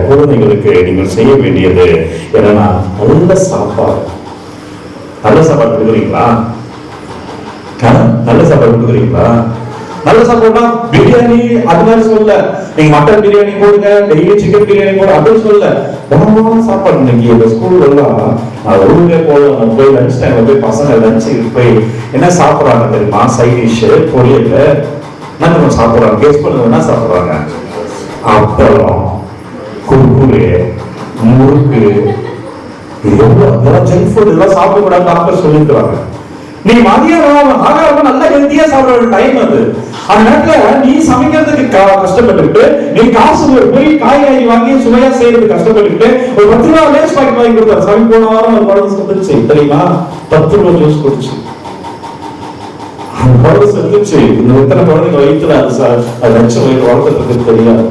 குழந்தைகளுக்கு நீங்கள் செய்ய வேண்டியது என்னன்னா, நல்ல சாப்பாடு. நல்ல சாப்பாடு கொடுக்குறீங்களா? நல்ல சாப்பாடு கொடுக்குறீங்களா? நல்ல சாப்பாடுனா பிரியாணி அது மாதிரி சொல்ல, நீங்க மட்டன் பிரியாணி போடுங்க, டெய்லி சிக்கன் பிரியாணி போடுங்க அப்படின்னு சொல்ல. குணமான சாப்பாடு. இன்னைக்கு இந்த ஸ்கூல்ல எல்லாம் நான் ஒழுங்கே போகலாம், போய் லஞ்ச் டைம்ல போய் பசங்க லஞ்சுக்கு போய் என்ன சாப்பிட்றாங்க தெரியுமா? சைட் டிஷ், பொரியல் என்ன சாப்பிட்றாங்க? கெஸ் பண்ணுங்க, என்ன சாப்பிட்றாங்க? அப்பளம், குறுக்குறு, முறுக்கு. இதெல்லாம் ஜங்க் ஃபுட், இதெல்லாம் சாப்பிடக்கூடாது டாக்டர் சொல்லிருக்காங்க. நீ மதியம் ஆகாரம் நல்லா ஹெல்த்தியா சாப்பிட டைம் அது. அந்த நேரத்துல நீ சமைக்கிறதுக்கு கஷ்டப்பட்டுக்கிட்டு, நீ காசு போய் காய்கறி வாங்கி சுவையா செய்யறதுக்கு கஷ்டப்பட்டுக்கிட்டு, ஒரு 10 ரூபா லேஸ் பாக்கெட் வாங்கி கொடுத்தாரு. சாமி போன வாரம் ஒரு குழந்தை செத்துச்சு தெரியுமா? 10 ரூபா ஜூஸ் குடிச்சு அந்த குழந்தை செத்துச்சு. இந்த எத்தனை குழந்தைங்க வயிற்றுல அது லட்சம் வயிறு வளர்த்துறதுக்கு தெரியாது.